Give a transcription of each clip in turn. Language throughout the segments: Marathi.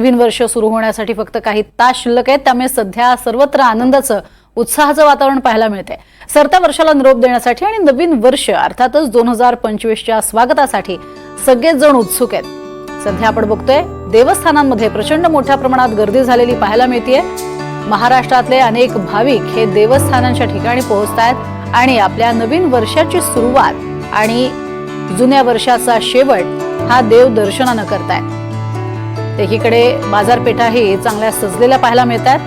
नवीन वर्ष सुरू होण्यासाठी फक्त काही तास शिल्लक आहेत, त्यामुळे सध्या सर्वत्र आनंदाचं उत्साहाचं वातावरण पाहायला मिळते। सरत्या वर्षाला निरोप देण्यासाठी आणि नवीन वर्ष अर्थातच 2025च्या स्वागतासाठी सगळेच जण उत्सुक आहेत। सध्या आपण बघतोय देवस्थानांमध्ये प्रचंड मोठ्या प्रमाणात गर्दी झालेली पाहायला मिळते। महाराष्ट्रातले अनेक भाविक हे देवस्थानांच्या ठिकाणी पोहोचतायत आणि आपल्या नवीन वर्षाची सुरुवात आणि जुन्या वर्षाचा शेवट हा देव दर्शनाने करतायत। एकीकडे बाजारपेठाही चांगल्या सजलेल्या पाहायला मिळतात।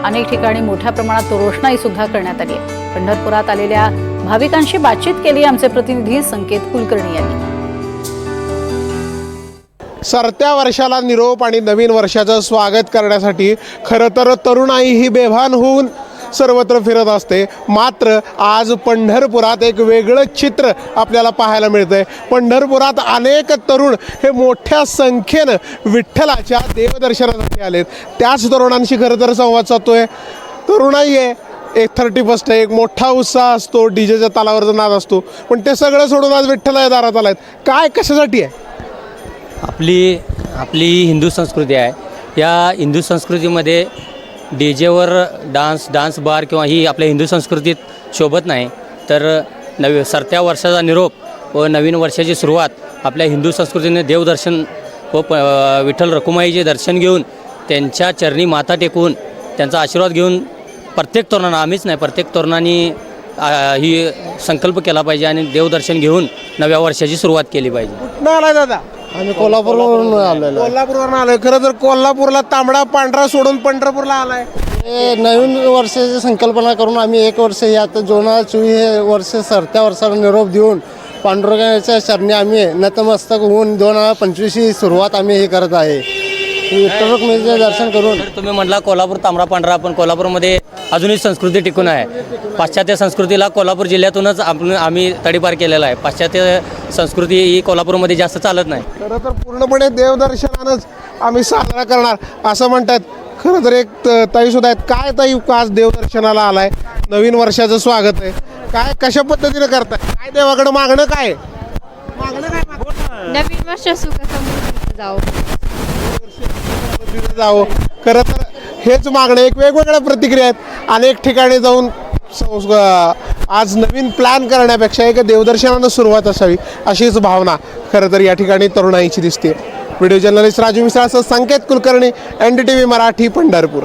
अनेक ठिकाणी मोठ्या प्रमाणात रोषणाई सुद्धा करण्यात आली आहे। पंढरपुरात आलेल्या भाविकांशी बातचीत केली आमचे प्रतिनिधी संकेत कुलकर्णी यांनी। सरत्या वर्षाला निरोप आणि नवीन वर्षाचं स्वागत करण्यासाठी खरं तर तरुणाई ही बेभान होऊन सर्वत्र फिरत असते। मात्र आज पंढरपुरात एक वेगळं चित्र आपल्याला पाहायला मिळतंय। पंढरपुरात अनेक तरुण हे मोठ्या संख्येनं विठ्ठलाच्या देवदर्शनासाठी आलेत। त्याच तरुणांशी खरं तर संवाद साधतोय। तरुणाई आहे, एक 31 आहे, एक मोठा उत्साह असतो, डीजेच्या तालावरचा नाद असतो, पण ते सगळं सोडून आज विठ्ठलाच्या दारात आलायत। काय कशासाठी आहे? आपली हिंदू संस्कृती आहे। या हिंदू संस्कृतीमध्ये डीजेवर डान्स बार किंवा ही आपल्या हिंदू संस्कृतीत शोभत नाही। तर सरत्या वर्षाचा निरोप व नवीन वर्षाची सुरुवात आपल्या हिंदू संस्कृतीने देवदर्शन व विठ्ठल रखुमाईचे दर्शन घेऊन त्यांच्या चरणी माथा टेकून त्यांचा आशीर्वाद घेऊन प्रत्येक तरुणांना, आम्हीच नाही प्रत्येक तरुणांनी ही संकल्प केला पाहिजे आणि देवदर्शन घेऊन नव्या वर्षाची सुरुवात केली पाहिजे। कुठनं आलाय दादा? आम्ही कोल्हापूरवरून आलेलो। कोल्हापूरवरून आलोय। खरं तर कोल्हापूरला तांबडा पांढरा सोडून पंढरपूरला आलाय। नवीन वर्षाची संकल्पना करून आम्ही एक वर्ष यात 2024 हे वर्ष सरत्या वर्षाला निरोप देऊन पांडुरंगाच्या चरणी आम्ही नतमस्तक होऊन 2025 ही सुरुवात आम्ही हे करत आहे। विठ्ठल रुक्मिणीचे दर्शन करून। तुम्ही म्हटला कोल्हापूर तांबडा पांढरा, पण कोल्हापूरमध्ये अजूनही संस्कृती टिकून आहे। पाश्चात्य संस्कृतीला कोल्हापूर जिल्ह्यातूनच आम्ही तडीपार केलेला आहे। पाश्चात्य संस्कृती ही कोल्हापूरमध्ये जास्त चालत नाही। खरं तर पूर्णपणे देवदर्शनानंच आम्ही साजरा करणार असं म्हणतात। खरं तर एक ताई सुद्धा आहेत। काय ताई, आज देवदर्शनाला आलाय, नवीन वर्षाचं स्वागत आहे, काय कशा पद्धतीने करताय? काय देवाकडे मागणं काय? नवीन वर्ष सुखसमृद्धीचं जावं। खरं तर हेच मागणं। एक वेगवेगळ्या प्रतिक्रिया आहेत। अनेक ठिकाणी जाऊन आज नवीन प्लॅन करण्यापेक्षा एक देवदर्शनानं सुरुवात असावी अशीच भावना खरं तर या ठिकाणी तरुणाईची दिसते। व्हिडिओ जर्नलिस्ट राजू मिश्रासह संकेत कुलकर्णी, NDTV मराठी, पंढरपूर।